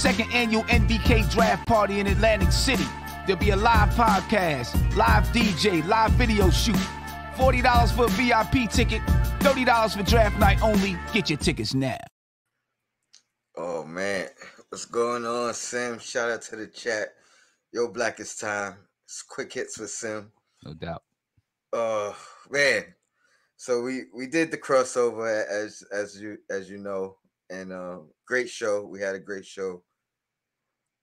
second annual NBK draft party in Atlantic City. There'll be a live podcast, live DJ, live video shoot. $40 for a VIP ticket, $30 for draft night only. Get your tickets now. Oh, man. What's going on, Sim? Shout out to the chat. Yo, Black, it's time. It's quick hits with Sim. No doubt. Man. So we did the crossover as you know, and great show. We had a great show.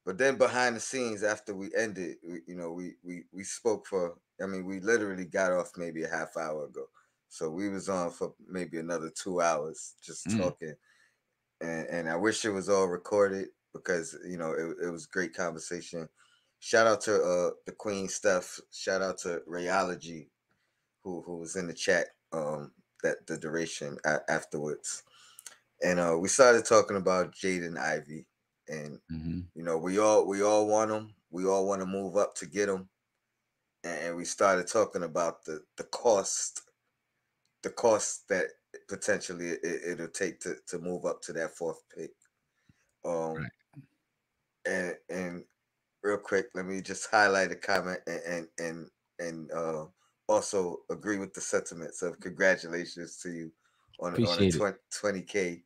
But then behind the scenes, after we ended, we spoke for. I mean, we literally got off maybe a half hour ago, so we was on for maybe another 2 hours just talking. And I wish it was all recorded because it was great conversation. Shout out to the Queen Steph. Shout out to Rayology, who was in the chat that the duration afterwards. And we started talking about Jaden Ivey. And we all want him. We all want to move up to get him. And we started talking about the cost that potentially it'll take to move up to that fourth pick. Right. And real quick, let me just highlight a comment and also agree with the sentiments of congratulations to you on a 20K.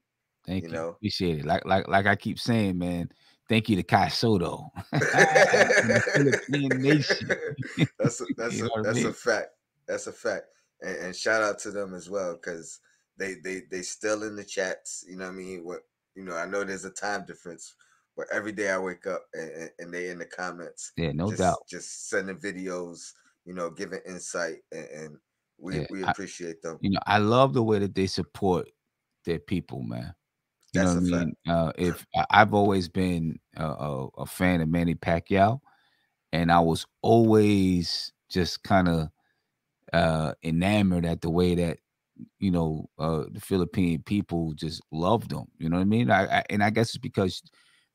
Thank you. Appreciate it. Like I keep saying, man. Thank you to Kai Soto. Philippine nation. That's a fact. That's a fact. And shout out to them as well because they still in the chats. You know what I mean? I know there's a time difference, but every day I wake up and they in the comments. Yeah, no doubt. Just sending videos. Giving insight and we appreciate them. I love the way that they support their people, man. You know what I mean? If I've always been a fan of Manny Pacquiao, and I was always just kind of enamored at the way that the Philippine people just loved him. You know what I mean? I guess it's because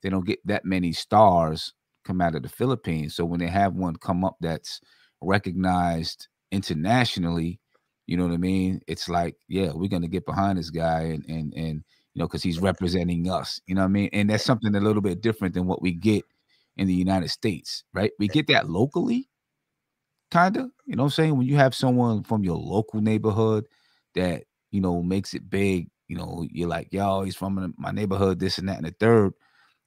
they don't get that many stars come out of the Philippines. So when they have one come up that's recognized internationally, you know what I mean? It's like, yeah, we're gonna get behind this guy and because he's representing us, you know what I mean? And that's something a little bit different than what we get in the United States, right? We get that locally, kind of, you know what I'm saying? When you have someone from your local neighborhood that, makes it big, you're like, yo, he's from my neighborhood, this and that and the third.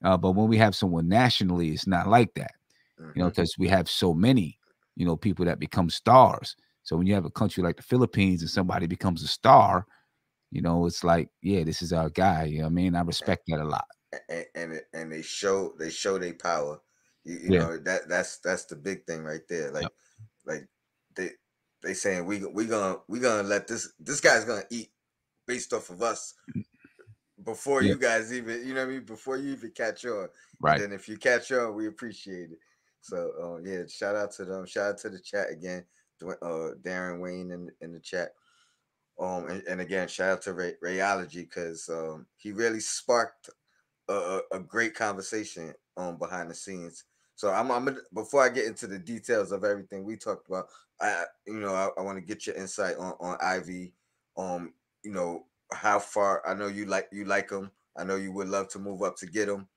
But when we have someone nationally, it's not like that, because we have so many, people that become stars. So when you have a country like the Philippines and somebody becomes a star, it's like, yeah, this is our guy. You know what I mean? I respect that a lot. And they show their power. That's the big thing right there. Like they saying we gonna let this guy's gonna eat based off of us before you guys even, you know what I mean? Before you even catch on. Right. And then if you catch on, we appreciate it. So shout out to them. Shout out to the chat again. Darren Wayne in the chat. And again, shout out to Rayology because he really sparked a great conversation behind the scenes. So I'm before I get into the details of everything we talked about, I want to get your insight on Ivey. How far I know you like him. I know you would love to move up to get him.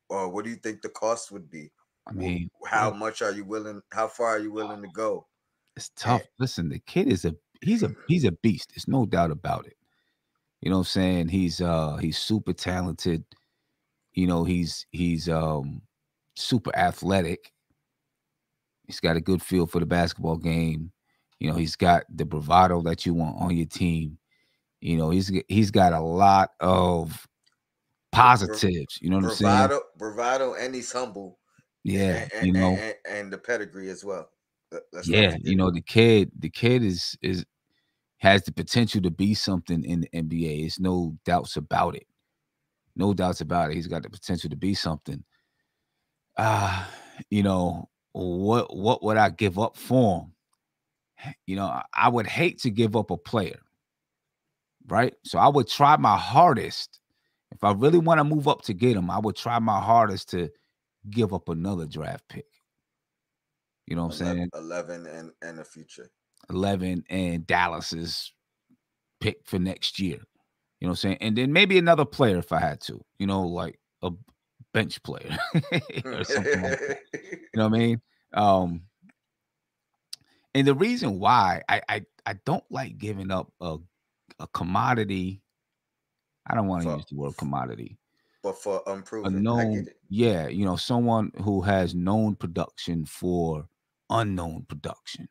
Or what do you think the cost would be? I mean, how much are you willing? How far are you willing to go? It's tough. Listen, the kid is he's a beast. There's no doubt about it. You know what I'm saying? He's super talented. He's super athletic. He's got a good feel for the basketball game. He's got the bravado that you want on your team. He's got a lot of positives. You know what I'm saying? Bravado, and he's humble. Yeah, and the pedigree as well. The kid has the potential to be something in the NBA. There's no doubts about it. No doubts about it. He's got the potential to be something. What would I give up for him? I would hate to give up a player, right? So I would try my hardest. If I really want to move up to get him, I would try my hardest to give up another draft pick. You know what I'm saying? 11 and the future. 11 and Dallas's pick for next year. You know what I'm saying? And then maybe another player if I had to. Like a bench player or something like that. You know what I mean? Um, and the reason why I don't like giving up a commodity. I don't want to for use the word commodity. but for A unproven, I get known, it. yeah, someone who has known production for unknown production.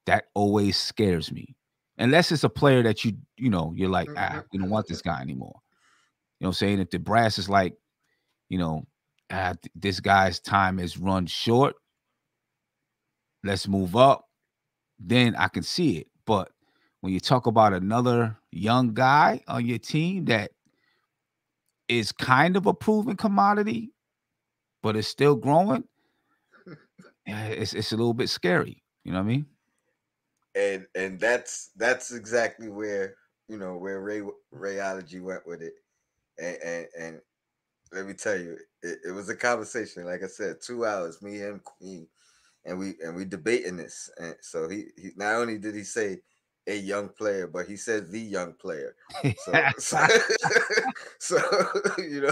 That always scares me. Unless it's a player that you're like, we don't want this guy anymore. You know what I'm saying? If the brass is like, you know, this guy's time is run short, let's move up, then I can see it. But when you talk about another young guy on your team that is kind of a proven commodity, but is still growing, it's a little bit scary. You know what I mean? And that's exactly where where Rayology went with it. And let me tell you, it was a conversation. Like I said, 2 hours, me, him, Queen, and we debating this. And so he not only did he say a young player, but he said the young player. So so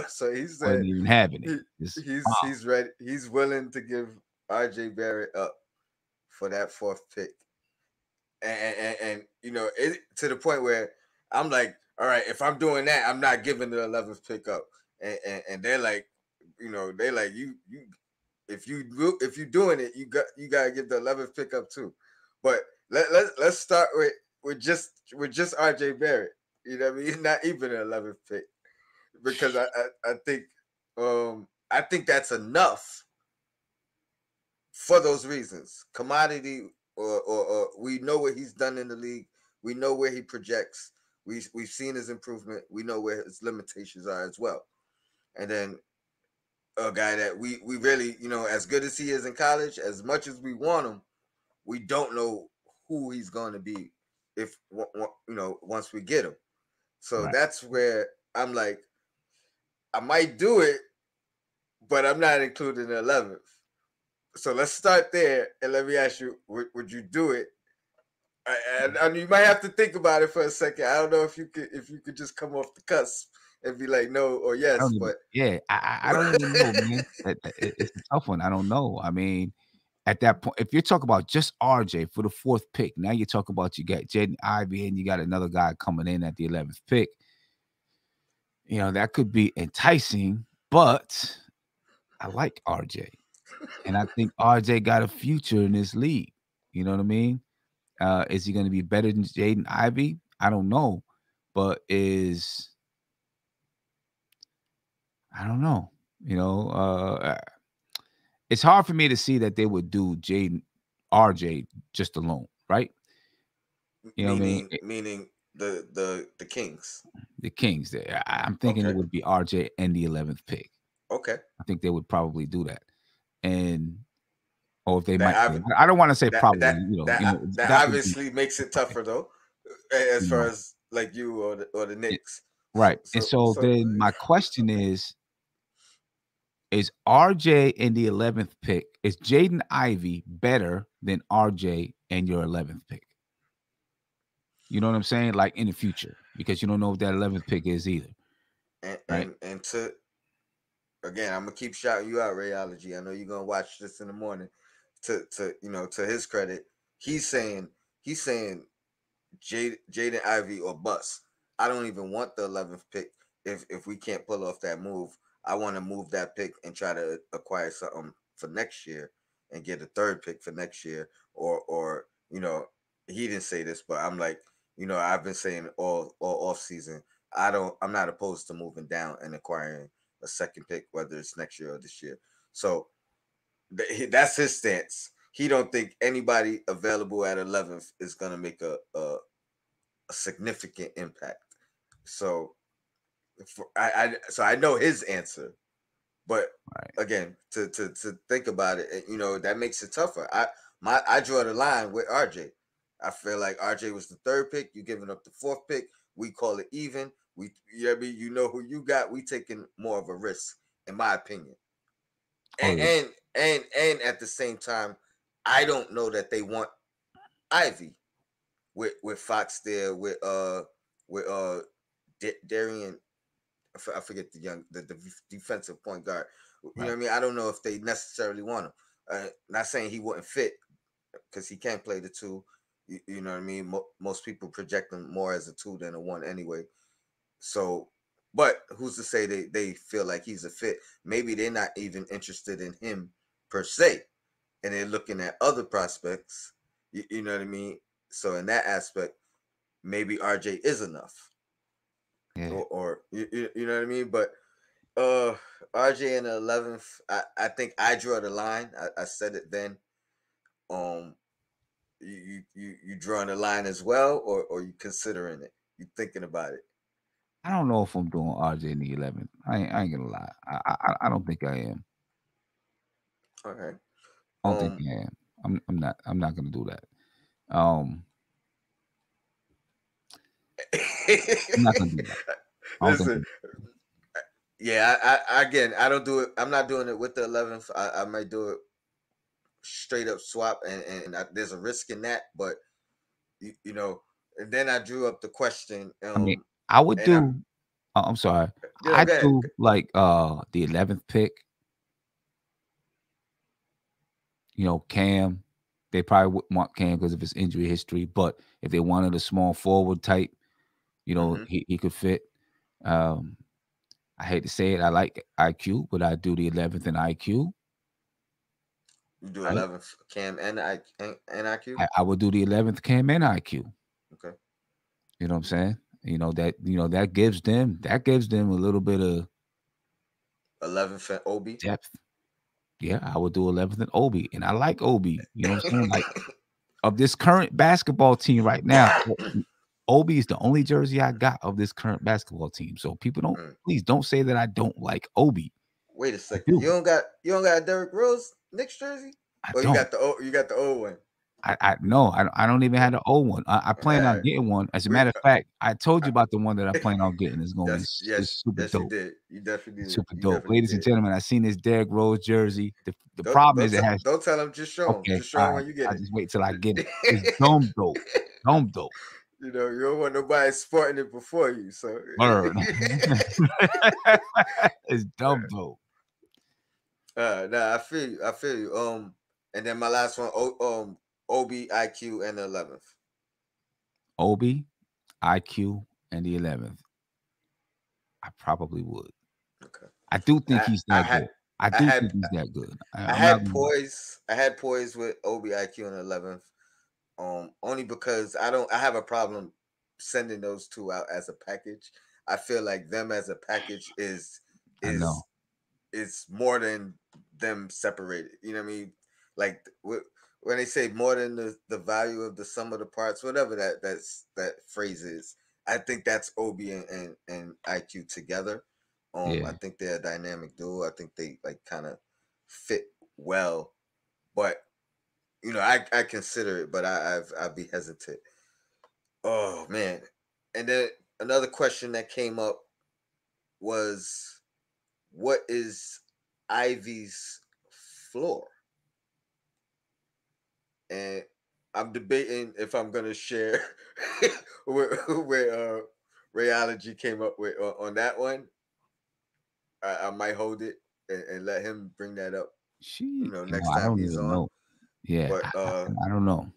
so he said Wasn't even having it. he, It's he's ready. He's willing to give RJ Barrett up for that fourth pick. And it to the point where I'm like, all right, if I'm doing that, I'm not giving the 11th pick up. And they're like, they like you if you doing it, you gotta give the 11th pick up too. But let's start with just RJ Barrett. You know what I mean? Not even an 11th pick, because I think that's enough for those reasons. Commodity, or we know what he's done in the league. We know where he projects. We've seen his improvement. We know where his limitations are as well. And then a guy that we really, as good as he is in college, as much as we want him, we don't know who he's going to be if once we get him. So right. that's where I'm like, I might do it, but I'm not including the 11th. So let's start there, and let me ask you: would you do it? And you might have to think about it for a second. I don't know if you could just come off the cusp and be like no or I yes, don't even but yeah, I don't even know, man. It's a tough one. I don't know. I mean, at that point, if you're talking about just RJ for the fourth pick, now you talk about you got Jaden Ivey and you got another guy coming in at the 11th pick. That could be enticing, but I like RJ. And I think RJ got a future in this league. You know what I mean? Is he going to be better than Jaden Ivey? I don't know. But I don't know. It's hard for me to see that they would do Jaden RJ just alone, right? You know what I mean? meaning the Kings. The Kings. I'm thinking it Okay, would be RJ and the 11th pick. okay. I think they would probably do that. And or if they That might, ob- I don't want to say that probably, that that that that would be, obviously makes it tougher though, as you far know, as like you or the it- Knicks. So right. And so so so then my question is RJ in the 11th pick, is Jaden Ivey better than RJ and your 11th pick? You know what I'm saying? Like in the future, because you don't know what that 11th pick is either, and right? and and to again, I'm gonna keep shouting you out, Rayology. I know you're gonna watch this in the morning. To his credit, he's saying Jaden Ivey or bust. I don't even want the 11th pick if we can't pull off that move. I want to move that pick and try to acquire something for next year and get a third pick for next year. Or he didn't say this, but I'm like, I've been saying all off season. I'm not opposed to moving down and acquiring a second pick, whether it's next year or this year. So that's his stance. He don't think anybody available at 11th is gonna make a significant impact. So I know his answer, but Right. again, to think about it, that makes it tougher. I draw the line with RJ. I feel like RJ was the third pick. You giving up the fourth pick. We call it even. You know who you got. We taking more of a risk, in my opinion. Oh And yeah. and at the same time, I don't know that they want Ivy with Fox there with Darian. I forget the defensive point guard. You know Right. what I mean? I don't know if they necessarily want him. Not saying he wouldn't fit because he can't play the two. You know what I mean? Most people project him more as a two than a one anyway. So, but who's to say they feel like he's a fit? Maybe they're not even interested in him per se, and they're looking at other prospects. You know what I mean? So in that aspect, maybe RJ is enough, Yeah. or you know what I mean? But RJ in the 11th, I think I draw the line. I said it then. Um, you drawing the line as well, or you considering it? You thinking about it? I don't know if I'm doing RJ in the 11th. I ain't gonna lie. I don't think I am. All right. I don't think Um, I am. I'm not gonna do that. Um, I'm not gonna do that. I don't think. listen, yeah, I again, I don't do it. I'm not doing it with the 11th. I might do it straight up swap, and there's a risk in that, but you know, and then I drew up the question. I mean, I would And I, do. I'm sorry. go I ahead. do like the 11th pick. You know, Cam. They probably wouldn't want Cam because of his injury history. But if they wanted a small forward type, you know, Mm-hmm. he could fit. Um, I hate to say it, I like IQ, but I do the 11th in IQ. You do Right? 11th Cam and IQ. I would do the 11th Cam and IQ. Okay. You know what I'm saying? That gives them a little bit of 11th and Obi. depth. Yeah, I would do 11th and Obi, and I like Obi. You know what I'm saying? Like of this current basketball team right now, Obi is the only jersey I got of this current basketball team. So people please don't say that I don't like Obi. Wait a I second. do. You don't got a Derrick Rose Knicks jersey? I Or don't. you got the old one. I no, I don't even have the old one. I plan on getting one. As a We, matter of fact, I told you about the one that I plan on getting. It's gonna be it's super yes, you dope. did. You definitely It's did. super You dope. definitely Ladies and did. gentlemen, I seen this Derrick Rose jersey. The problem is it has Don't tell him. Just show him. okay, Just show all him right. when you get I it. just wait till I get it. It's dumb dope. Dumb dope. You know, you don't want nobody sporting it before you. So Word. It's dumb dope. nah, I feel you. I feel you. And then my last one, Obi, IQ, and the 11th. Obi, IQ, and the 11th. I probably would. Okay. I do think I he's I that had good. I I do had think he's that good. I I'm not had gonna lie. poise. I had poise with Obi, IQ, and 11th. Only because I have a problem sending those two out as a package. I feel like them as a package I know. is more than them separated. You know what I mean? Like when they say more than the value of the sum of the parts, whatever that phrase is, I think that's Obi and IQ together. I Yeah. think they're a dynamic duo. I think they like kind of fit well, but you know, I consider it, but I'd be hesitant. Oh man! And then another question that came up was, what is Ivy's floor? And I'm debating if I'm gonna share where Rayology came up with on that one. I might hold it and let him bring that up. You know, next I time don't he's even on. know. Yeah, But I don't know.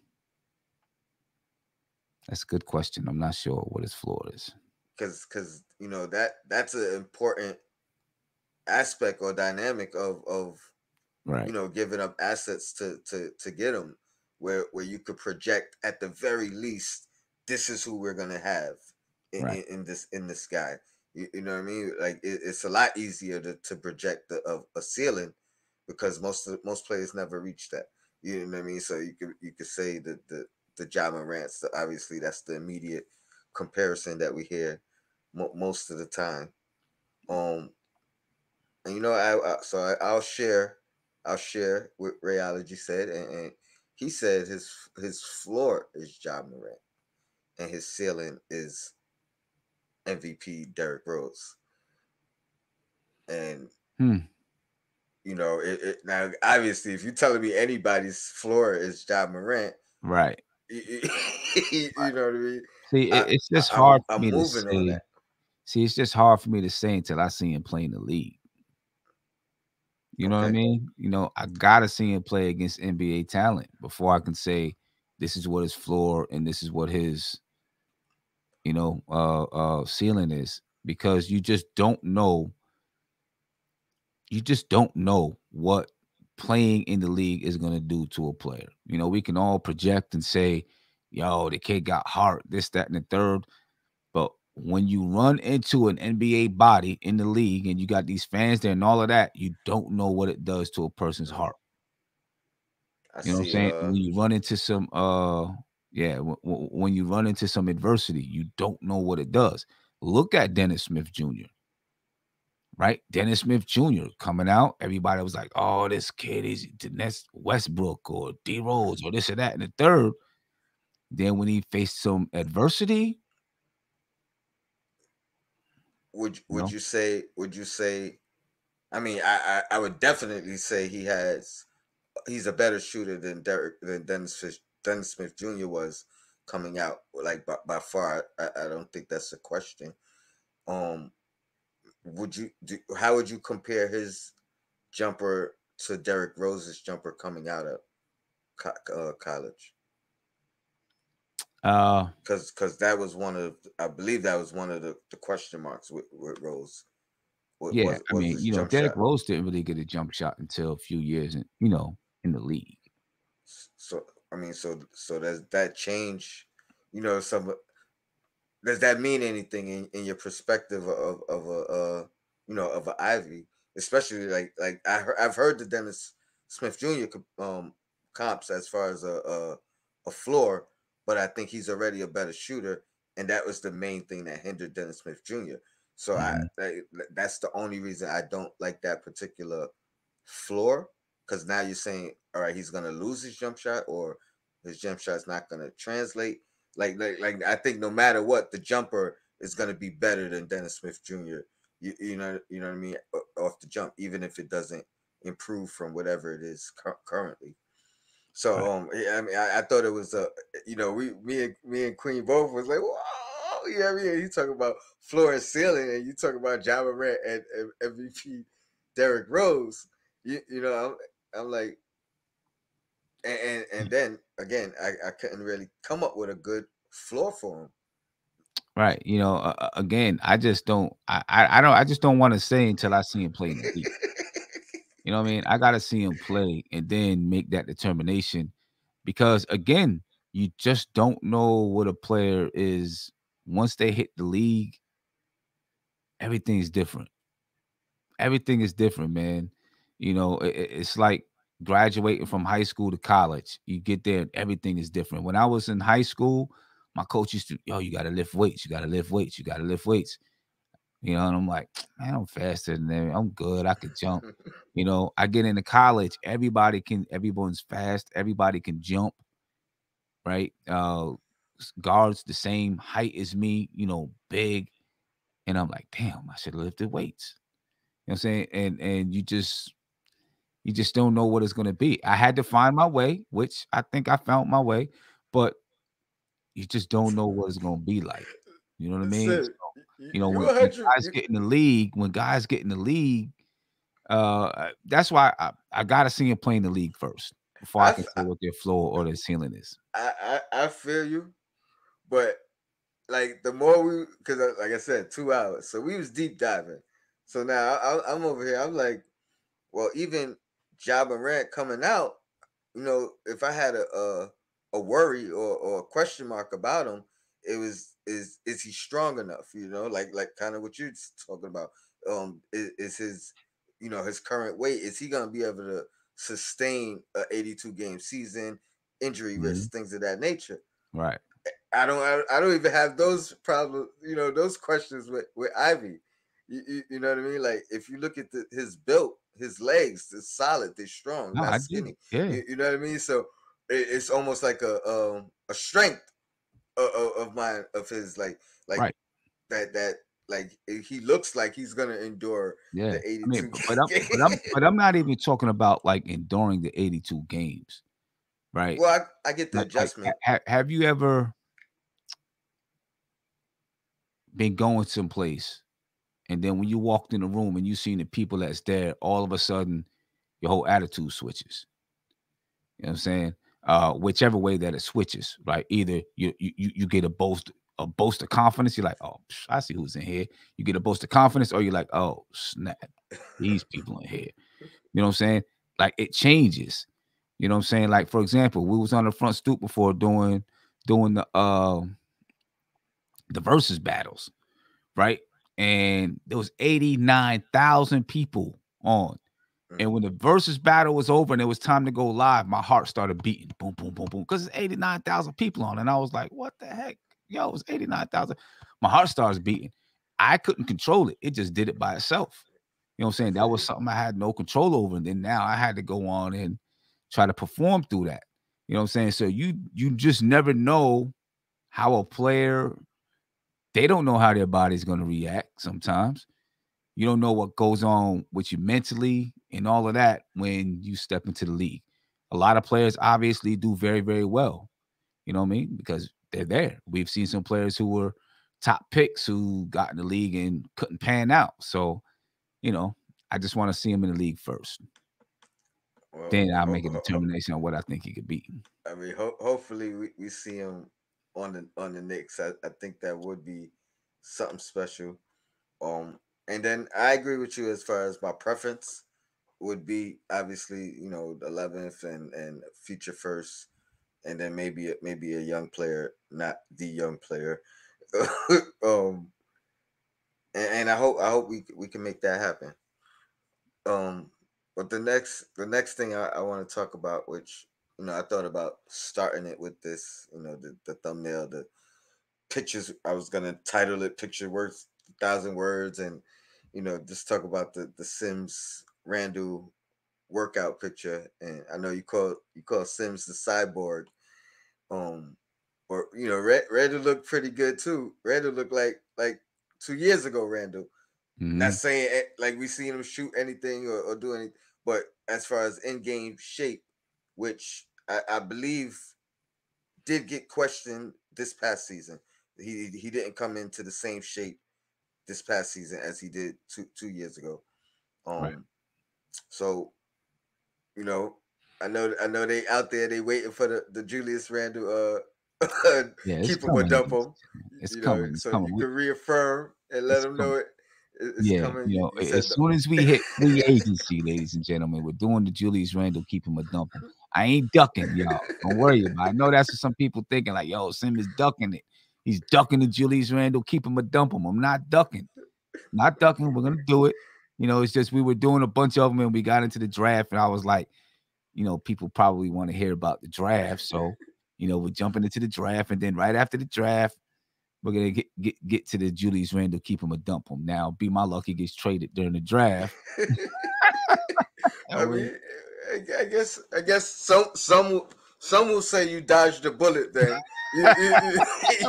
That's a good question. I'm not sure what his floor is. because you know that's an important aspect or dynamic of you Right. know giving up assets to get them where you could project at the very least this is who we're gonna have Right. in this guy. You know what I mean? Like it's a lot easier to project a ceiling because most players never reach that. You know what I mean? So you could say that the Ja Morant's obviously that's the immediate comparison that we hear most of the time. Um, and you know, I'll share what Rayology said, and he said his floor is Ja Morant, and his ceiling is MVP Derrick Rose. And Hmm. you know, now obviously, if you're telling me anybody's floor is Ja Morant, Right. you know what I mean. See, it's just I'm hard for I'm me to moving on say. that. See, it's just hard for me to say until I see him play in the league. You know what I Okay. mean? You know, I gotta see him play against NBA talent before I can say this is what his floor and this is what his, ceiling is. Because you just don't know. You just don't know what playing in the league is gonna do to a player. You know, we can all project and say, yo, the kid got heart, this, that, and the third. But when you run into an NBA body in the league and you got these fans there and all of that, you don't know what it does to a person's heart. I You know what I'm see. saying? When you run into some when you run into some adversity, you don't know what it does. Look at Dennis Smith Jr., right? Dennis Smith Jr. coming out, everybody was like, "Oh, this kid is the next Westbrook or D Rose or this or that." And the third, then when he faced some adversity, would you would know, you say? Would you say? I mean, I would definitely say he's a better shooter than Dennis Smith Jr. was coming out, like by far. I don't think that's a question. Um, how would you compare his jumper to Derrick Rose's jumper coming out of college? uh, Because that was I believe that was one of the question marks with Rose. yeah, I Was mean, his jump Derrick shot? Rose didn't really get a jump shot until a few years in the league. So I mean, so does that change? You know, some does that mean anything in your perspective of a of an Ivy, especially like I've heard the Dennis Smith Jr. Comps as far as a floor, but I think he's already a better shooter, and that was the main thing that hindered Dennis Smith Jr. So Mhm. that's the only reason I don't like that particular floor, because now you're saying, all right, he's gonna lose his jump shot, or his jump shot's not gonna translate. Like I think no matter what, the jumper is gonna be better than Dennis Smith Jr. You know what I mean, off the jump, even if it doesn't improve from whatever it is currently. So Right. yeah, I mean, I thought it was me and Queen both was like, whoa, yeah, I mean, you talk about floor and ceiling, and you talk about Ja Morant and MVP Derrick Rose. I'm like, and then again, I couldn't really come up with a good floor for him. Right. Again, I just don't. I just don't want to say until I see him play in the league. You know what I mean? I got to see him play and then make that determination, because again, you just don't know what a player is once they hit the league. Everything's different. Everything is different, man. It's like graduating from high school to college. You get there and everything is different. When I was in high school, my coach used to, yo, you got to lift weights. You got to lift weights. You got to lift weights. And I'm like, man, I'm faster than them. I'm good. I could jump. I get into college. Everyone's fast. Everybody can jump, right? Guards the same height as me, big. And I'm like, damn, I should have lifted weights. You know what I'm saying? And you just don't know what it's gonna be. I had to find my way, which I think I found my way, but you just don't know what it's gonna be like. You know what I mean? So So, you when 100. guys get in the league, that's why I gotta see him play in the league first before I I, can say what their floor or their ceiling is. I feel you, but like the more because like I said, 2 hours, so we was deep diving. So now I'm over here. I'm like, well, even Ja Morant coming out, if I had a worry or a question mark about him, it was is he strong enough? Like kind of what you're talking about. Is his his current weight, is he gonna be able to sustain a 82 game season, injury Mhm. risk, things of that nature? Right. I don't even have those problems, those questions with Ivy. You know what I mean? Like if you look at his build, his legs, they're solid, they're strong, No, not I do. skinny. Yeah. You know what I mean? So it's almost like a strength of mine, of his, like Right. that like he looks like he's gonna endure Yeah. the I mean, 82 but I'm not even talking about like enduring the 82 games, right? Well, I get the Like adjustment. have you ever been going someplace, and then when you walked in the room and you seen the people that's there, all of a sudden your whole attitude switches. You know what I'm saying? Whichever way that it switches, right? Either you get a boast of confidence. You're like, oh, I see who's in here. You get a boast of confidence, or you're like, oh snap, these people in here. You know what I'm saying? Like it changes. You know what I'm saying? Like for example, we was on the front stoop before doing the versus battles, right? And there was 89,000 people on. And when the versus battle was over and it was time to go live, my heart started beating. Boom, boom, boom, boom. Because it's 89,000 people on. And I was like, what the heck? Yo, it was 89,000. My heart starts beating. I couldn't control it. It just did it by itself. You know what I'm saying? That was something I had no control over. And then now I had to go on and try to perform through that. You know what I'm saying? So you just never know how a player, they don't know how their body's going to react sometimes. You don't know what goes on with you mentally and all of that when you step into the league. A lot of players obviously do very, very well. You know what I mean? Because they're there. We've seen some players who were top picks who got in the league and couldn't pan out. So, you know, I just want to see him in the league first. Well, then I'll make a determination on what I think he could be. I mean, hopefully we see him on the Knicks. I think that would be something special. And then I agree with you as far as my preference would be obviously, you know, the 11th and future first, and then maybe a young player, not the young player. And I hope we can make that happen. But the next thing I want to talk about, which you know I thought about starting it with this, you know, the thumbnail, the pictures. I was gonna title it "Picture Worth 1,000 Words," and you know just talk about the Sims Randle workout picture. And I know you call Sims the cyborg. Or you know, Randle looked pretty good too. Randle looked like 2 years ago. Randle. Mm-hmm. Not saying like we seen him shoot anything or do anything, but as far as in game shape, which I believe did get questioned this past season. He didn't come into the same shape this past season as he did 2 years ago. Right. So, you know, I know they out there, they waiting for the Julius Randle keep him or dump him. It's coming. It's coming. You can reaffirm and let them know it's coming. You know, as soon as we hit free agency, ladies and gentlemen, we're doing the Julius Randle keep him or dump him. I ain't ducking, y'all. Don't worry about it. I know that's what some people thinking, like, yo, Sim is ducking it. He's ducking the Julius Randle, keep him or dump him. I'm not ducking. Not ducking. We're gonna do it. You know, it's just we were doing a bunch of them and we got into the draft, and I was like, you know, people probably want to hear about the draft. So, you know, we're jumping into the draft, and then right after the draft, we're gonna get to the Julius Randle, keep him or dump him. Now, be my luck, he gets traded during the draft. I mean, I guess some will say you dodged the bullet. Then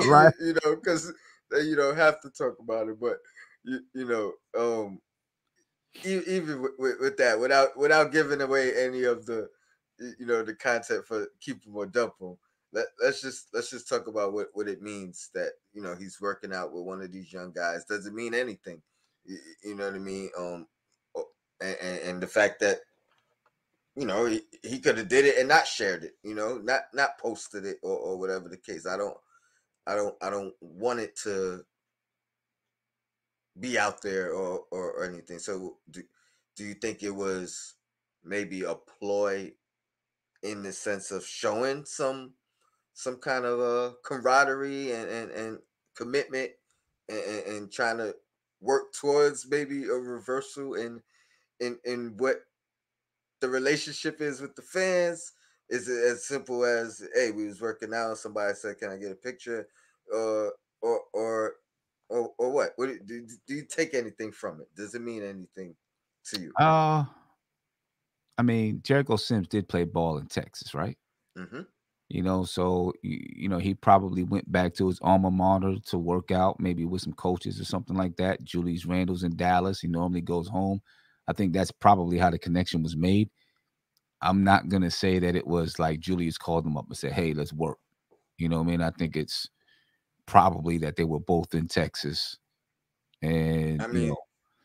right? You know, because you don't have to talk about it. But you know, even with that, without giving away any of the you know the content for keep him or dump him. Let's just talk about what it means that you know he's working out with one of these young guys. Doesn't mean anything, you know what I mean? And the fact that you know he could have did it and not shared it, you know, not posted it or whatever the case. I don't want it to be out there or anything. So do you think it was maybe a ploy in the sense of showing some kind of camaraderie and commitment and trying to work towards maybe a reversal in what the relationship is with the fans? Is it as simple as, hey, we was working out, somebody said, can I get a picture? Or what? Do you take anything from it? Does it mean anything to you? I mean, Jericho Sims did play ball in Texas, right? Mm-hmm. You know, so you know he probably went back to his alma mater to work out, maybe with some coaches or something like that. Julius Randle's in Dallas. He normally goes home. I think that's probably how the connection was made. I'm not gonna say that it was like Julius called him up and said, "Hey, let's work." You know what I mean? I think it's probably that they were both in Texas, and I mean, they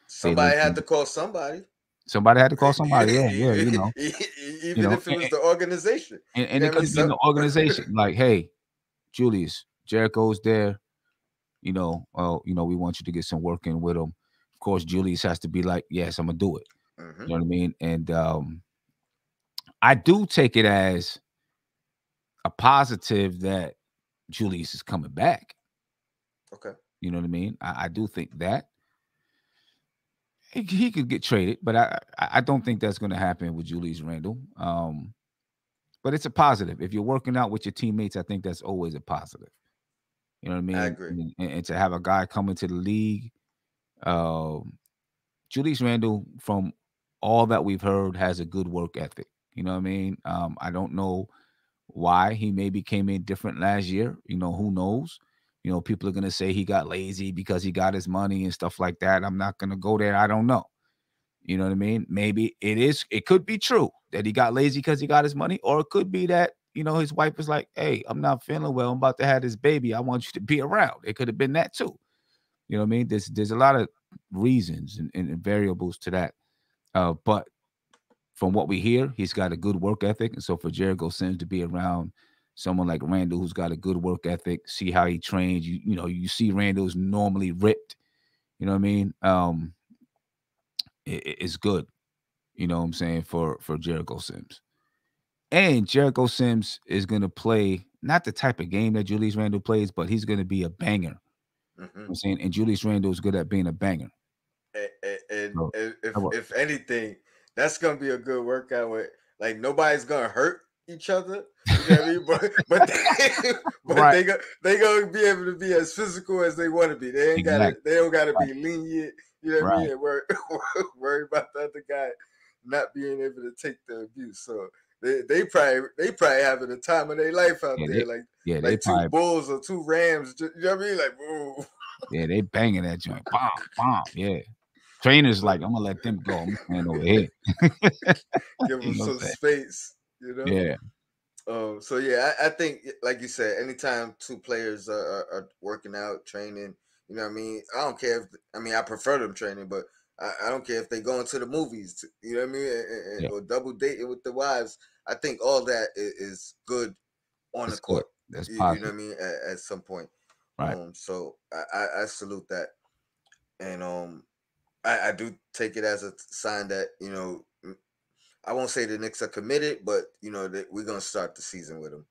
somebody lived had in, to call somebody. somebody had to call somebody. Yeah, yeah, Even if it was the organization. You and know it what I could mean? have been So the organization. Like, hey, Julius, Jericho's there. We want you to get some work in with him. Of course, Julius has to be like, yes, I'm gonna do it. You know what I mean? And I do take it as a positive that Julius is coming back. okay. You know what I mean? I do think that he could get traded, but I don't think that's going to happen with Julius Randle. But it's a positive. If you're working out with your teammates, I think that's always a positive. You know what I I mean? agree. And to have a guy come into the league, Julius Randle, from all that we've heard, has a good work ethic. You know what I mean? I don't know why he maybe came in different last year. Who knows? People are gonna say he got lazy because he got his money and stuff like that. I'm not gonna go there. I don't know. You know what I mean? Maybe it could be true that he got lazy because he got his money, or it could be that, his wife was like, hey, I'm not feeling well. I'm about to have this baby. I want you to be around. It could have been that too. You know what I mean? There's a lot of reasons and variables to that. But from what we hear, he's got a good work ethic. And so for Jericho Sims to be around someone like Randle who's got a good work ethic, see how he trains, you see Randle's normally ripped. You know what I mean? It's good. You know what I'm saying, for Jericho Sims. And Jericho Sims is going to play not the type of game that Julius Randle plays, but he's going to be a banger. You know what I'm saying? And Julius Randle is good at being a banger. And So, if anything, that's gonna be a good workout with, like, nobody's gonna hurt each other. You know what I mean? But right. they gonna be able to be as physical as they want to be. Exactly. They don't gotta Right. be lenient. You know what I Right. mean? And worry about the other guy not being able to take the abuse. So they probably having the time of their life out Yeah, there, like they two probably, bulls or two rams. You know what I mean? Like, whoa. yeah, they banging that joint. Bomb, bomb. Yeah. Trainers like, I'm gonna let them go. I'm gonna stand over here. Give You them know what some I'm saying? space, you know. Yeah. So yeah, I think, like you said, anytime two players are working out, training, you know what I mean. I don't care if, I mean, I prefer them training, but I don't care if they go into the movies, you know what I mean, Yeah. or double dating with the wives. I think all that is good on the It's good. court. That's You know what positive. I mean, at some point. Right. So I salute that, and I do take it as a sign that, I won't say the Knicks are committed, but that we're gonna start the season with him,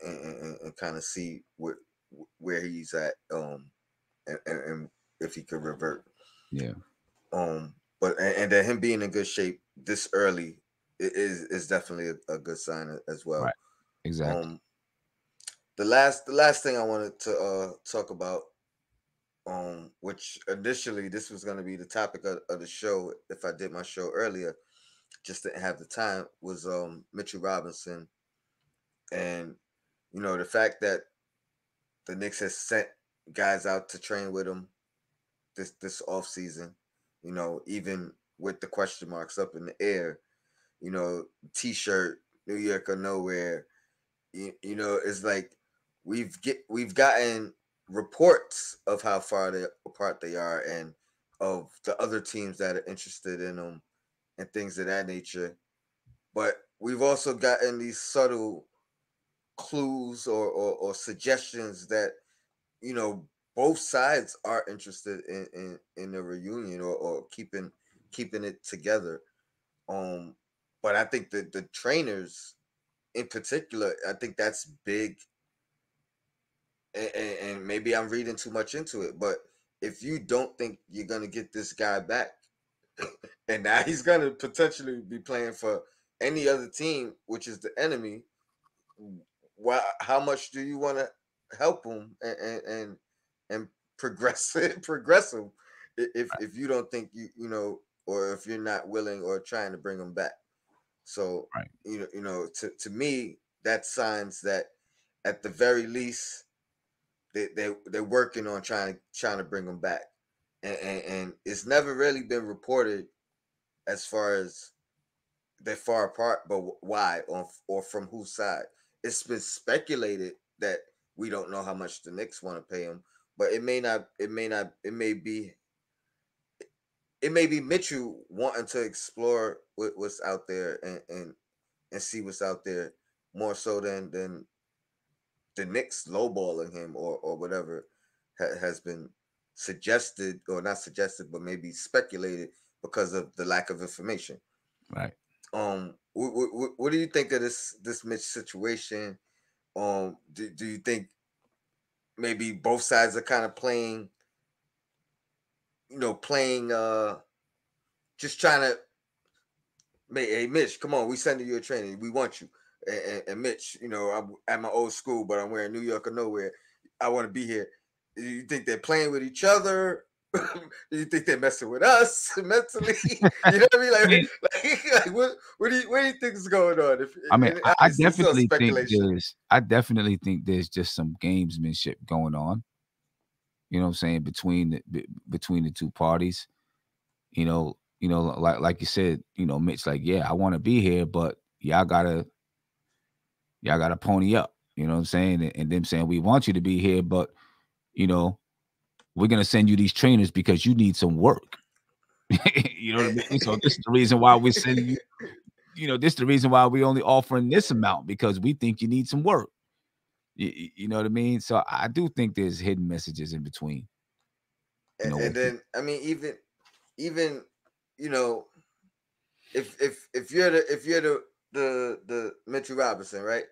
and kind of see where he's at, and if he could revert. Yeah. But and then him being in good shape this early is definitely a good sign as well. Right. Exactly. Um, the last thing I wanted to talk about, which initially this was gonna be the topic of the show if I did my show earlier, just didn't have the time, was Mitchell Robinson, and the fact that the Knicks has sent guys out to train with him this off season, even with the question marks up in the air, T-shirt, New York or nowhere, it's like we've gotten reports of how far apart they are, and of the other teams that are interested in them and things of that nature. But we've also gotten these subtle clues or suggestions that both sides are interested in a reunion, or keeping it together. Um, but I think that the trainers in particular, I think that's big. And maybe I'm reading too much into it, but if you don't think you're gonna get this guy back, and now he's gonna potentially be playing for any other team, which is the enemy, why? How much do you want to help him and progress progress him, if you don't think or if you're not willing or trying to bring him back? So Right. to me, that signs that at the very least they're working on trying to bring him back, and it's never really been reported as far as they're far apart, but why, or from whose side? It's been speculated that we don't know how much the Knicks want to pay him, but it may not. It may not. It may be. It may be Mitchell wanting to explore what's out there and see what's out there more so than the Knicks lowballing him or whatever has been suggested or not suggested, but maybe speculated because of the lack of information. Right. What do you think of this Mitch situation? Do you think maybe both sides are kind of playing, playing, just trying to, hey, Mitch, come on, we sending you a training, we want you, and Mitch, I'm at my old school, but I'm wearing New York or nowhere. I want to be here. Do you think they're playing with each other? Do you think they're messing with us mentally? You know what I mean? Like what do you think is going on? I mean, I definitely think there's just some gamesmanship going on. You know what I'm saying, between the two parties. Like you said, Mitch, like, yeah, I want to be here, but y'all gotta pony up. You know what I'm saying? And them saying, we want you to be here, but we're gonna send you these trainers because you need some work. You know what I mean? So this is the reason why we're sending you. This is the reason why we're only offering this amount, because we think you need some work. You know what I mean? So I do think there's hidden messages in between. And then I mean, even if you're the Mitchell Robinson, right?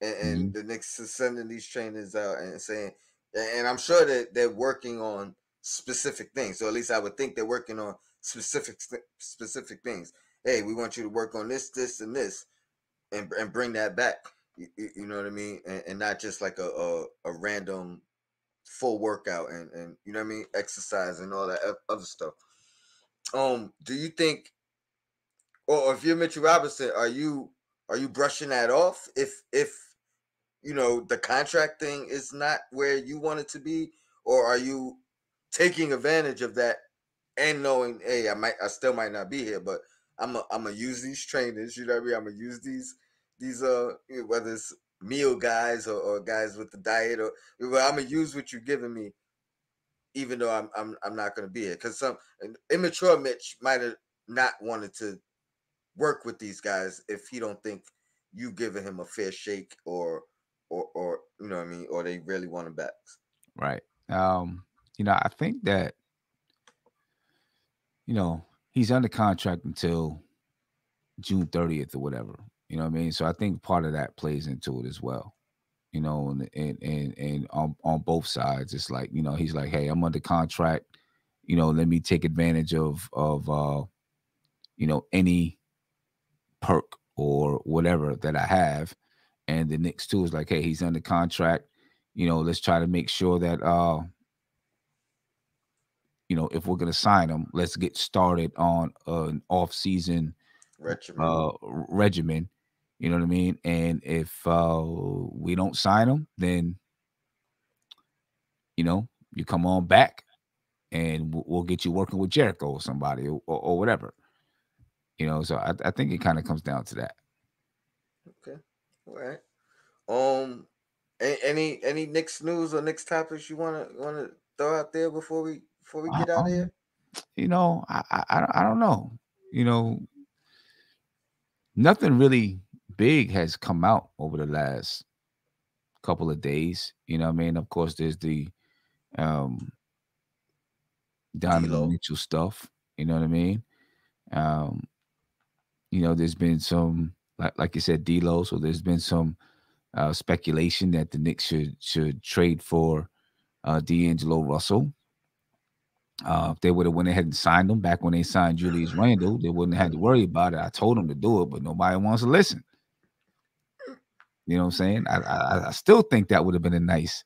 And the Knicks is sending these trainers out and saying, and I'm sure that they're working on specific things. So at least I would think they're working on specific things. Hey, we want you to work on this, and this, and bring that back. You know what I mean? And not just like a random full workout and you know what I mean, exercise and all that other stuff. Do you think, or if you're Mitchell Robinson, are you brushing that off if the contract thing is not where you want it to be, or are you taking advantage of that and knowing, hey, I still might not be here, but I'm gonna use these trainers, you know what I mean? I'm gonna use these whether it's meal guys or guys with the diet, or I'm gonna use what you're giving me, even though I'm not gonna be here, because some immature Mitch might have not wanted to work with these guys if he don't think you giving him a fair shake, or you know what I mean, or they really want him back. Right. I think that he's under contract until June 30th or whatever. You know what I mean? So I think part of that plays into it as well. And on both sides, it's like, he's like, hey, I'm under contract. Let me take advantage of any perk or whatever that I have. And the Knicks too is like, hey, he's under contract. Let's try to make sure that if we're gonna sign him, let's get started on an off-season regimen. You know what I mean? And if we don't sign him, then you come on back, and we'll get you working with Jericho or somebody or whatever. So I think it kind of comes down to that. Okay, all right. Any Knicks news or Knicks topics you wanna throw out there before we get out of here? I don't know. Nothing really big has come out over the last couple of days. You know what I mean? Of course, there's the Donovan Mitchell stuff. You know what I mean? There's been some, like you said, D'Lo. So there's been some speculation that the Knicks should trade for D'Angelo Russell. If they would have went ahead and signed him back when they signed Julius Randle, they wouldn't have had to worry about it. I told them to do it, but nobody wants to listen. You know what I'm saying? I still think that would have been a nice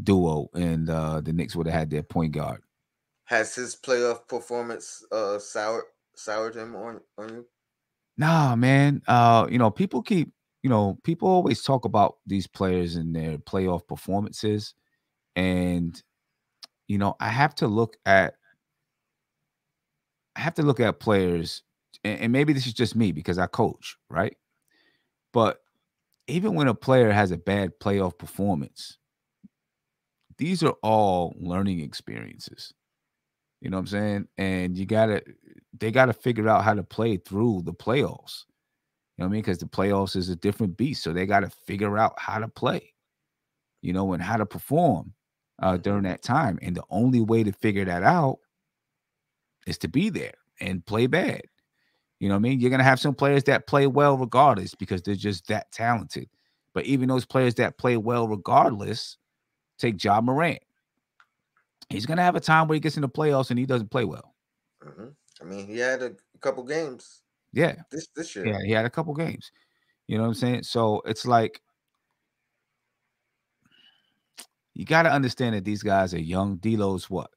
duo, and the Knicks would have had their point guard. Has his playoff performance soured him on you? Nah, man. People people always talk about these players and their playoff performances, and I have to look at players, and maybe this is just me because I coach, right? But even when a player has a bad playoff performance, these are all learning experiences. You know what I'm saying? And they gotta figure out how to play through the playoffs. You know what I mean? Because the playoffs is a different beast. So they gotta figure out how to play, and how to perform during that time. And the only way to figure that out is to be there and play bad. You know what I mean? You're gonna have some players that play well regardless because they're just that talented. But even those players that play well regardless, take Ja Morant. He's gonna have a time where he gets in the playoffs and he doesn't play well. I mean, he had a couple games. Yeah, this year. yeah, he had a couple games. You know what I'm saying? So it's like you got to understand that these guys are young. D'Lo's what?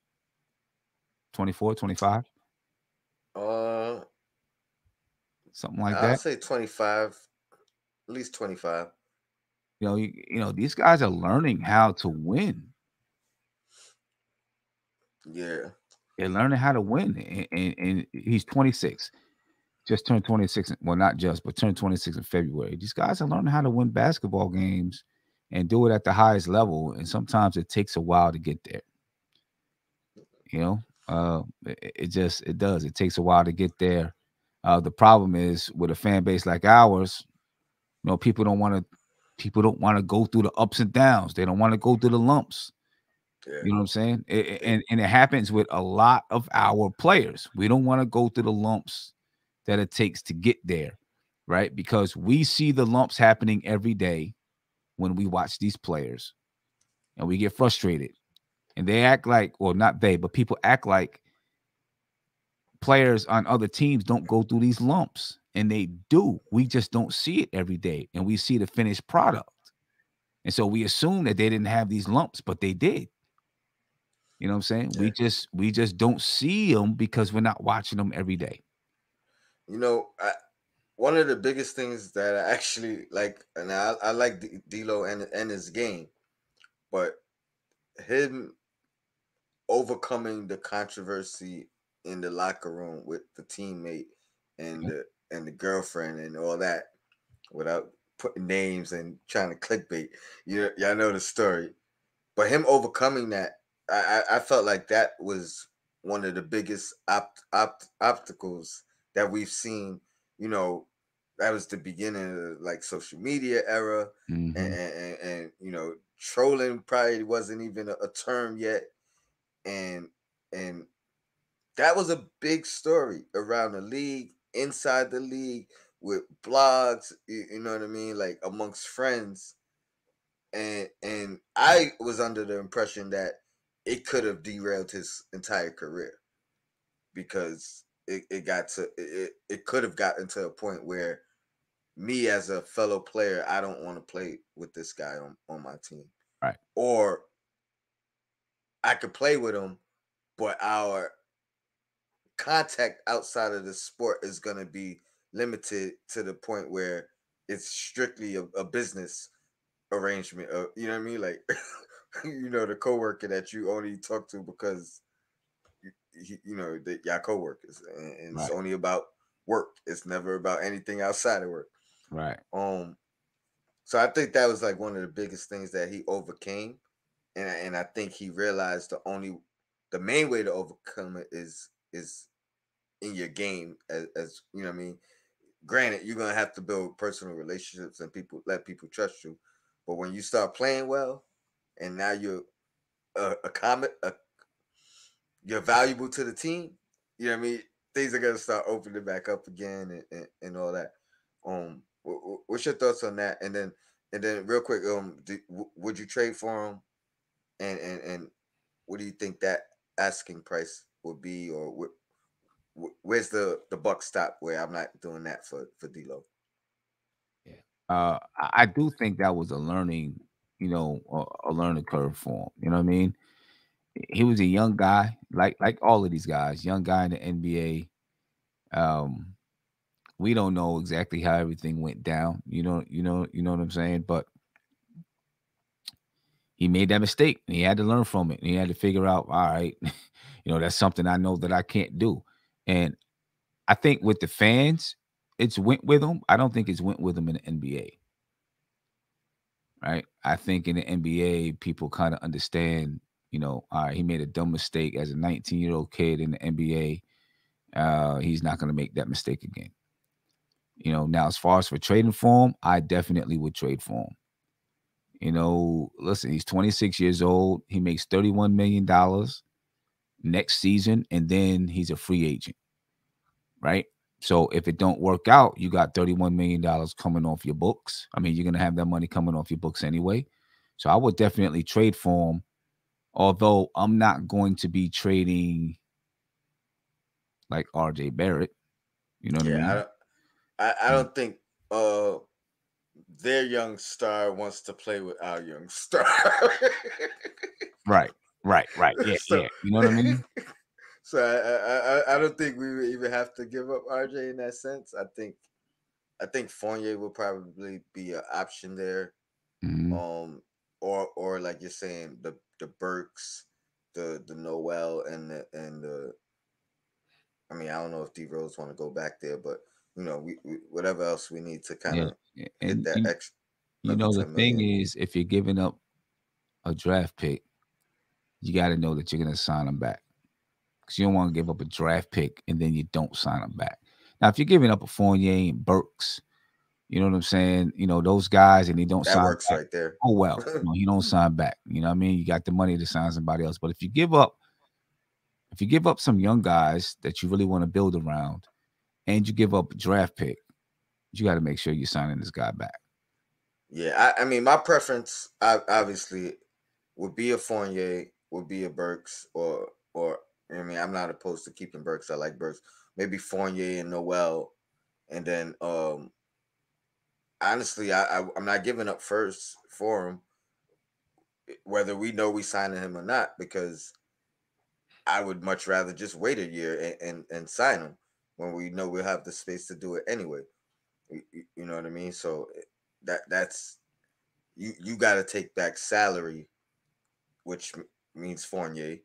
24, 25? Something like I'll that. say 25, at least 25. These guys are learning how to win. Yeah. They're learning how to win. And he's 26. Just turned 26. Well, not just, but turned 26 in February. These guys are learning how to win basketball games and do it at the highest level. And sometimes it takes a while to get there. It does. It takes a while to get there. The problem is with a fan base like ours, people don't want to go through the ups and downs. They don't want to go through the lumps. Yeah. You know what I'm saying? And it happens with a lot of our players. We don't want to go through the lumps that it takes to get there, right? Because we see the lumps happening every day when we watch these players, and we get frustrated. And they act like, well, not they, but people act like players on other teams don't go through these lumps, and they do. We just don't see it every day, and we see the finished product. And so we assume that they didn't have these lumps, but they did. You know what I'm saying? Yeah. We just don't see them because we're not watching them every day. One of the biggest things that I actually like, and I like D'Lo and his game, but him overcoming the controversy in the locker room with the teammate and the girlfriend and all that, without putting names and trying to clickbait. Y'all know the story, but him overcoming that, I felt like that was one of the biggest obstacles that we've seen. That was the beginning of like social media era, and trolling probably wasn't even a term yet, and that was a big story around the league, inside the league, with blogs. You know what I mean, like amongst friends, and I was under the impression that it could have derailed his entire career, because it could have gotten to a point where me as a fellow player, I don't want to play with this guy on my team. Right. Or I could play with him, but our contact outside of the sport is going to be limited to the point where it's strictly a business arrangement. You know what I mean? Like, the coworker that you only talk to because y'all coworkers, and it's only about work. It's never about anything outside of work. Right. So I think that was like one of the biggest things that he overcame, and I think he realized the main way to overcome it is in your game, as you know what I mean. Granted, you're gonna have to build personal relationships and let people trust you, but when you start playing well, and now you're you're valuable to the team, you know what I mean. Things are gonna start opening back up again, and all that. What's your thoughts on that? And then real quick, would you trade for him? And what do you think that asking price would be, or where's the buck stop where I'm not doing that for D'Lo? Yeah, I do think that was a learning, a learning curve for him. You know what I mean? He was a young guy, like all of these guys, young guy in the NBA. We don't know exactly how everything went down. You know what I'm saying? But he made that mistake, and he had to learn from it. And he had to figure out, all right, that's something I know that I can't do. And I think with the fans, it's went with him. I don't think it's went with him in the NBA. right? I think in the NBA, people kind of understand, all right, he made a dumb mistake as a 19-year-old kid in the NBA. He's not going to make that mistake again. Now as far as for trading for him, I definitely would trade for him. Listen, he's 26 years old. He makes $31 million next season, and then he's a free agent, right? So if it don't work out, you got $31 million coming off your books. I mean, you're going to have that money coming off your books anyway. So I would definitely trade for him, although I'm not going to be trading like RJ Barrett. You know what I mean? I don't think their young star wants to play with our young star. Right. Yeah, so, yeah. You know what I mean? so I don't think we would even have to give up RJ in that sense. I think Fournier will probably be an option there. Mm-hmm. Or like you're saying, the Burks, the Noel, and the. I mean, I don't know if D Rose want to go back there, but we whatever else we need to kind Yeah. of hit And that extra another the 10 thing million. is, if you're giving up a draft pick, you got to know that you're going to sign them back, because you don't want to give up a draft pick and then you don't sign them back. Now, if you're giving up a Fournier and Burks, you know what I'm saying? Those guys, and he don't That sign works back. right there. Oh well, he don't sign back. You know what I mean? You got the money to sign somebody else. But if you give up some young guys that you really want to build around, and you give up a draft pick, you got to make sure you're signing this guy back. Yeah, I mean, my preference obviously would be a Fournier, would be a Burks, or I mean, I'm not opposed to keeping Burks. I like Burks. Maybe Fournier and Noel, and then honestly, I'm not giving up first for him, whether we know we signing him or not, because I would much rather just wait a year and sign him when we know we'll have the space to do it anyway. You know what I mean? So that's you got to take back salary, which means Fournier,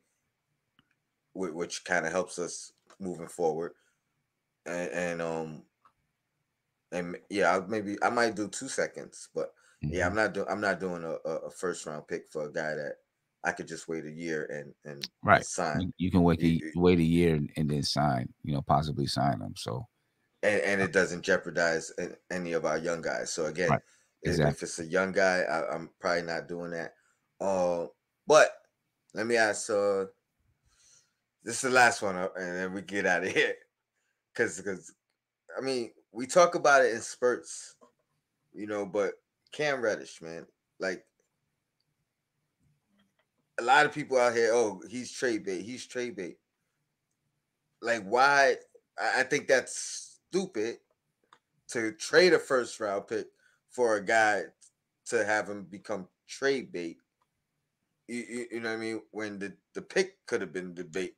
which kind of helps us moving forward, and yeah, maybe I might do 2 seconds, but yeah, Mm-hmm. I'm not doing a first round pick for a guy that I could just wait a year and Right. sign. You can wait a year and then sign. Possibly sign them. So And it doesn't jeopardize any of our young guys. So again, right. Exactly. if it's a young guy, I'm probably not doing that. But let me ask. This is the last one, and then we get out of here. Because I mean, we talk about it in spurts, but Cam Reddish, man, like a lot of people out here, oh, he's trade bait. He's trade bait. Like, why? I think that's stupid to trade a first round pick for a guy to have him become trade bait. You know what I mean? When the pick could have been debate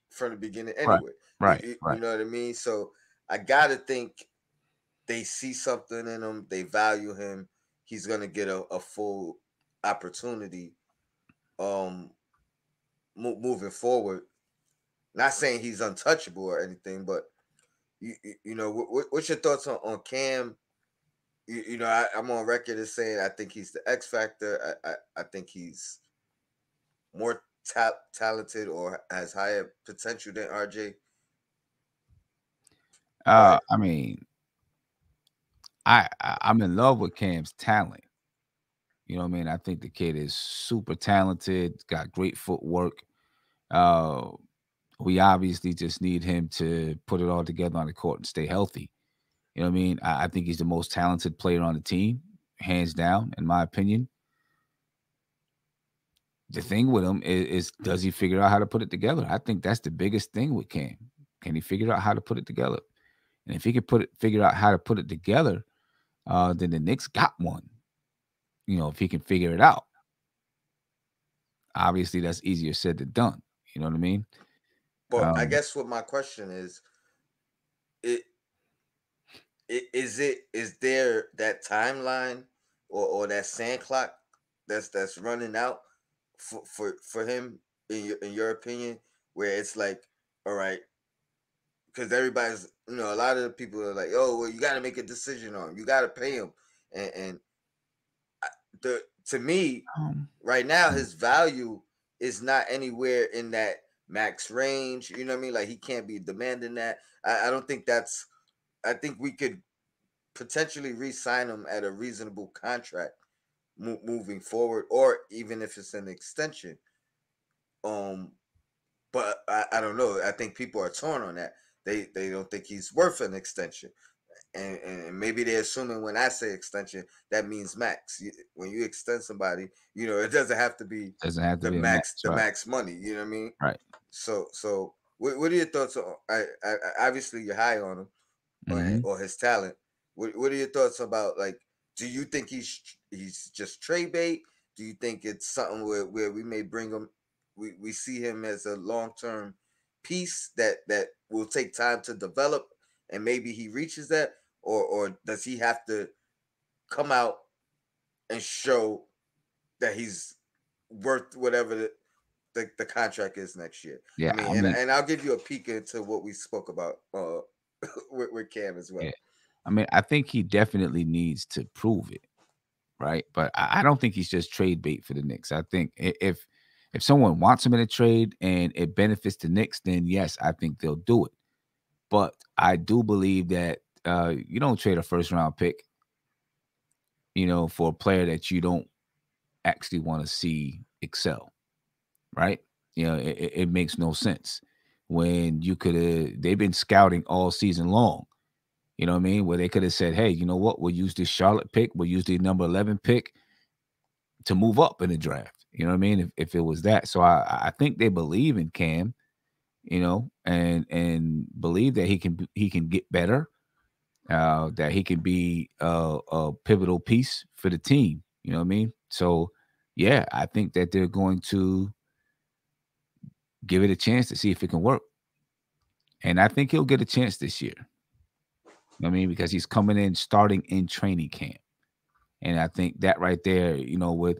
from the beginning Right. anyway. Right. You Right. know what I mean? So I gotta think they see something in him. They value him. He's gonna get a full opportunity. Moving forward. Not saying he's untouchable or anything, but what's your thoughts on Cam? I'm on record as saying I think he's the X factor. I think he's more talented or has higher potential than RJ. But I mean, I'm in love with Cam's talent. You know what I mean? I think the kid is super talented, got great footwork. Uh, we obviously just need him to put it all together on the court and stay healthy. You know what I mean? I think he's the most talented player on the team, hands down, in my opinion. The thing with him is does he figure out how to put it together? I think that's the biggest thing with Cam. Can he figure out how to put it together? And if he can figure out how to put it together, then the Knicks got one. If he can figure it out. Obviously, that's easier said than done. You know what I mean? I Um, guess what my question is, it is there that timeline or that sand clock that's running out for him in your opinion, where it's like, all right, because everybody's, a lot of the people are like, oh, well, you got to make a decision on him, you got to pay him, and to me Um, right now, mm, his value is not anywhere in that max range. You know what I mean? Like he can't be demanding that. I don't think that's. I think we could potentially re-sign him at a reasonable contract moving forward, or even if it's an extension. Um, but I don't know. I think people are torn on that. They don't think he's worth an extension, and maybe they're assuming when I say extension that means max. When you extend somebody, it doesn't have to be doesn't have to the be a match, max the right? max money. You know what I mean? Right. So what are your thoughts on? Obviously you're high on him Mm-hmm. or his talent. What are your thoughts about, like? Do you think he's just trade bait? Do you think it's something where we may bring him? We see him as a long term piece that will take time to develop, and maybe he reaches that, or does he have to come out and show that he's worth whatever the contract is next year? Yeah, I mean, I and mean, and I'll give you a peek into what we spoke about with Cam as yeah, well. I mean, I think he definitely needs to prove it, right? But I don't think he's just trade bait for the Knicks. I think if someone wants him in a trade and it benefits the Knicks, then yes, I think they'll do it. But I do believe that you don't trade a first round pick, for a player that you don't actually want to see excel, right? It makes no sense when you could have. They've been scouting all season long. You know what I mean? Where they could have said, "Hey, you know what? We'll use this Charlotte pick. We'll use the number 11 pick to move up in the draft." You know what I mean? If it was that, so I think they believe in Cam, and believe that he can get better, that he can be a pivotal piece for the team. You know what I mean? So yeah, I think that they're going to give it a chance to see if it can work, and I think he'll get a chance this year. You know what I mean? Because he's coming in starting in training camp. And I think that right there, with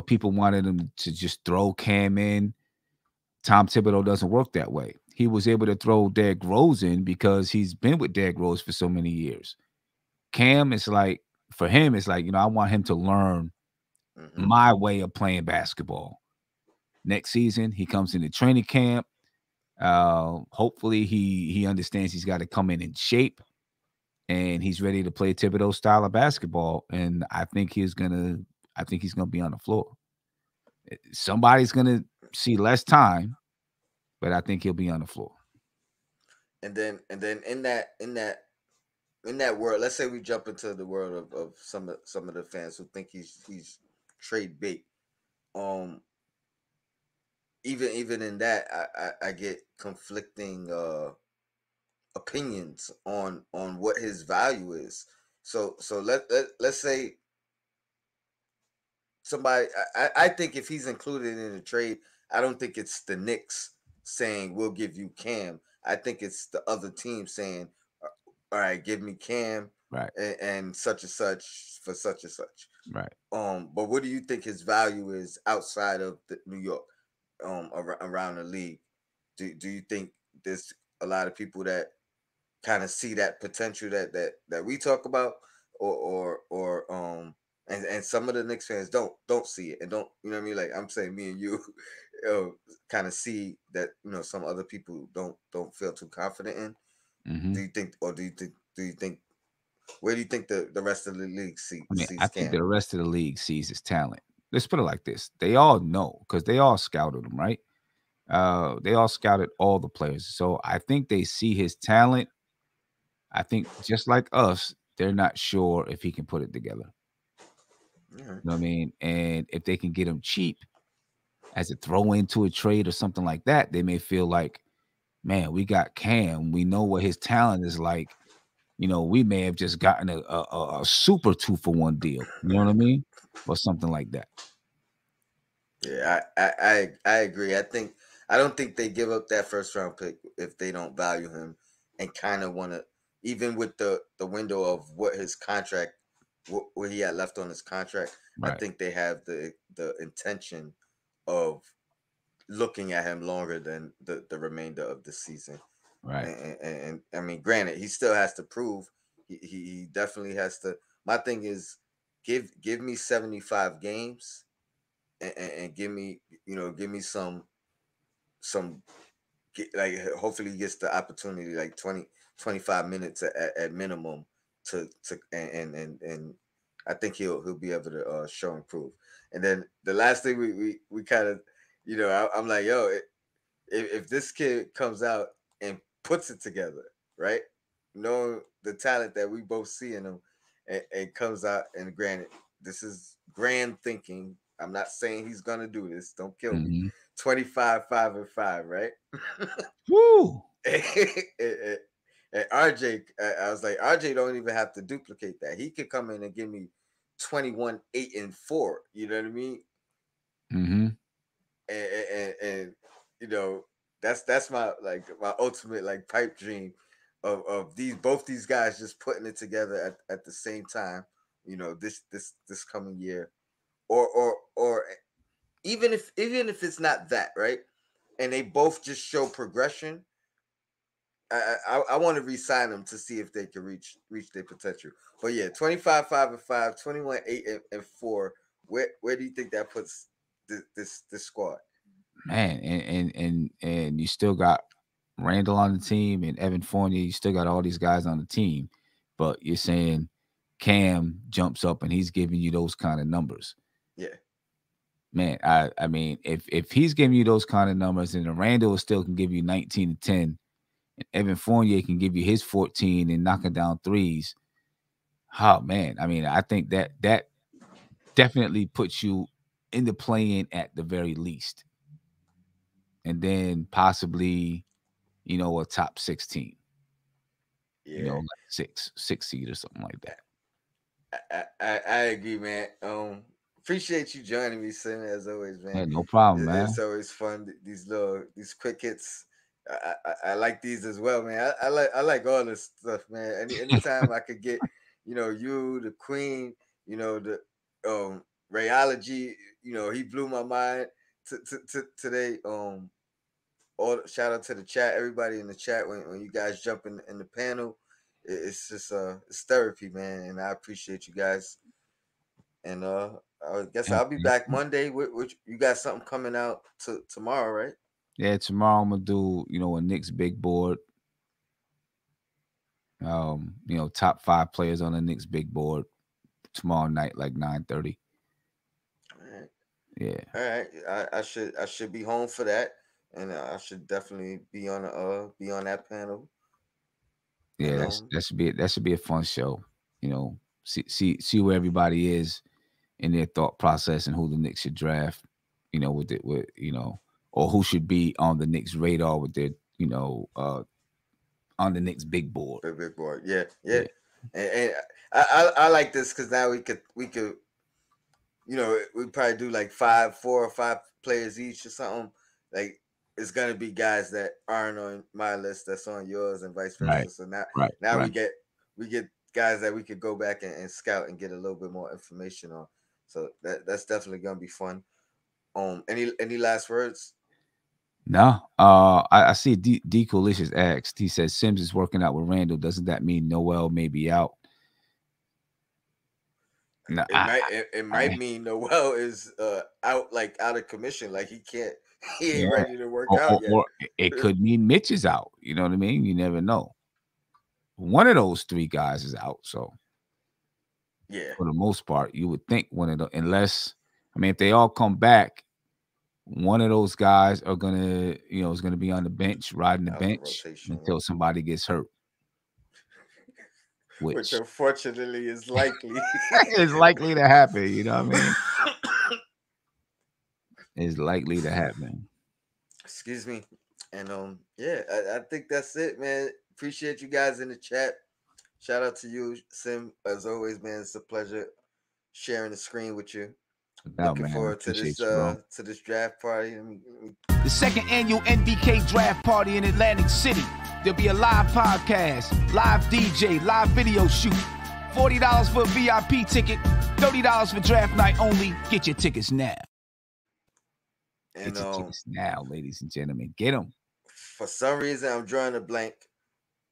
people wanted him to just throw Cam in. Tom Thibodeau doesn't work that way. He was able to throw Derrick Rose in because he's been with Derrick Rose for so many years. Cam is like, for him, it's like, I want him to learn Hmm. my way of playing basketball. Next season, he comes into training camp. Hopefully he understands he's got to come in shape and he's ready to play Thibodeau style of basketball. And I think he's gonna be on the floor. Somebody's gonna see less time, but I think he'll be on the floor. And then in that world, let's say we jump into the world of some of the fans who think he's trade bait. Um, even in that, I get conflicting opinions on what his value is. So let's say somebody. I think if he's included in a trade, I don't think it's the Knicks saying we'll give you Cam. I think it's the other team saying, all right, give me Cam Right, and such and such for such and such. right. But what do you think his value is outside of New York, around the league? Do you think there's a lot of people that kind of see that potential that we talk about, or and some of the Knicks fans don't see it and don't, you know what I mean? Like I'm saying, me and you, kind of see that, some other people don't feel too confident in. Hmm. Do you think where do you think the rest of the league I mean, I sees think Cam? the rest of the league sees his talent. Let's put it like this: they all know because they all scouted him, right? They all scouted all the players, so I think they see his talent. I think just like us, they're not sure if he can put it together. Mhm. You know what I mean? And if they can get him cheap as a throw into a trade or something like that, they may feel like, man, we got Cam. We know what his talent is like. We may have just gotten a super 2-for-1 deal. You know what I mean? Or something like that. Yeah, I agree. I don't think they give up that first round pick if they don't value him and kind of want to, even with the window of what his contract, what he had left on his contract. I Right. think they have the intention of looking at him longer than the remainder of the season. Right. And I mean, granted, he still has to prove. He definitely has to. My thing is, give me 75 games, and give me some like hopefully he gets the opportunity like 25 minutes at minimum to and I think he'll be able to show improve. And then the last thing we kind of I'm like, yo, if this kid comes out and puts it together, right? Knowing the talent that we both see in him, and comes out, and granted, this is grand thinking. I'm not saying he's gonna do this. Don't kill me. 25, 5-5, right? Woo! And RJ, I was like, RJ don't even have to duplicate that. He could come in and give me 21, 8-4. You know what I mean? Mm-hmm. And that's my my ultimate like pipe dream of both these guys just putting it together at the same time. This coming year, or even if it's not that, right, and they both just show progression. I want to re-sign them to see if they can reach their potential. But yeah, 25, 5-5, 21, 8-4. Where do you think that puts this squad? Man, and you still got Randall on the team and Evan Fournier. You still got all these guys on the team, but you're saying Cam jumps up and he's giving you those kind of numbers. Yeah. Man, I mean, if he's giving you those kind of numbers, and Randall still can give you 19 and 10, and Evan Fournier can give you his 14 and knocking down threes. Oh man, I mean, I think that definitely puts you in the play-in at the very least, and then possibly, a top 16. Yeah, like six seed or something like that. I agree, man. Appreciate you joining me, Sim, as always, man. Hey, no problem, man. It's always fun. These quick hits. I like these as well, man. I like all this stuff, man. Anytime I could get, you, the Queen, the Rayology, he blew my mind today. All shout out to the chat, everybody in the chat when you guys jump in the panel. It's just it's therapy, man, and I appreciate you guys. And I guess I'll be back Monday. Which you got something coming out tomorrow, right? Yeah, tomorrow I'm gonna do a Knicks big board. Top 5 players on the Knicks big board tomorrow night, like 9:30. All right. Yeah. All right. I should be home for that, and I should definitely be on that panel. Yeah, that should be a fun show. See where everybody is in their thought process and who the Knicks should draft. Or who should be on the Knicks radar with their on the Knicks big board. Big board, yeah. And I like this because now we could we probably do like 4 or 5 players each or something. Like it's gonna be guys that aren't on my list that's on yours, and vice versa. Right. So now Right. we get guys that we could go back and scout and get a little bit more information on. So that's definitely gonna be fun. Any last words? No. I see D Coolicious asked. He says Sims is working out with Randall. Doesn't that mean Noel may be out? No, it might mean Noel is out of commission, like he ain't ready to work out yet. Or it could mean Mitch is out. You know what I mean? You never know. One of those 3 guys is out. So yeah, for the most part, you would think one of the, unless if they all come back, one of those guys are gonna is gonna be on the bench, riding the bench until somebody gets hurt. Which unfortunately is likely. It's likely to happen, you know what I mean? It's likely to happen. Excuse me. And yeah, I think that's it, man. Appreciate you guys in the chat. Shout out to you, Sim. As always, man, it's a pleasure sharing the screen with you. Looking forward to this draft party. The second annual NBK draft party in Atlantic City. There'll be a live podcast, live DJ, live video shoot. $40 for a VIP ticket, $30 for draft night only. Get your tickets now. And get your tickets now, ladies and gentlemen. Get them. For some reason, I'm drawing a blank,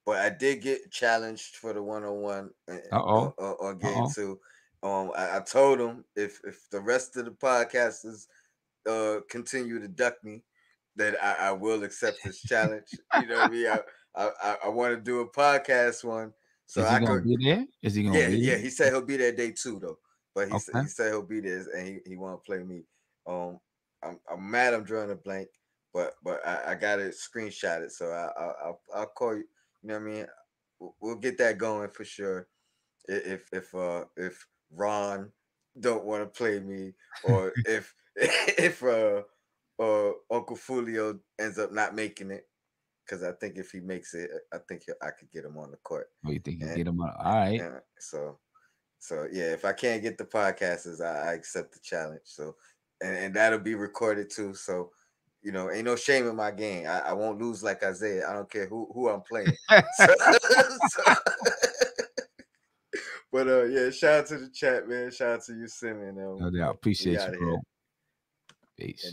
but I did get challenged for the 101 on game 2. I told him if the rest of the podcasters continue to duck me, that I will accept this challenge. You know what I mean? I want to do a podcast one, so Is he I gonna could. be there? Is he gonna Yeah, be yeah. there? He said he'll be there day 2 though, but Okay. he said he'll be there and he want to play me. I'm mad I'm drawing a blank, but I got it screenshotted, so I'll call you. You know what I mean? We'll get that going for sure. If Ron don't want to play me, or if Uncle Fulio ends up not making it, because I think if he makes it, I think I could get him on the court. Oh, you think you And get him on? All right. so yeah, if I can't get the podcasters, I accept the challenge. So and that'll be recorded too. So ain't no shame in my game. I won't lose like Isaiah. I don't care who I'm playing. So, so but yeah, shout out to the chat, man. Shout out to you, Simon. No doubt. We Appreciate you, out of bro. here. Peace.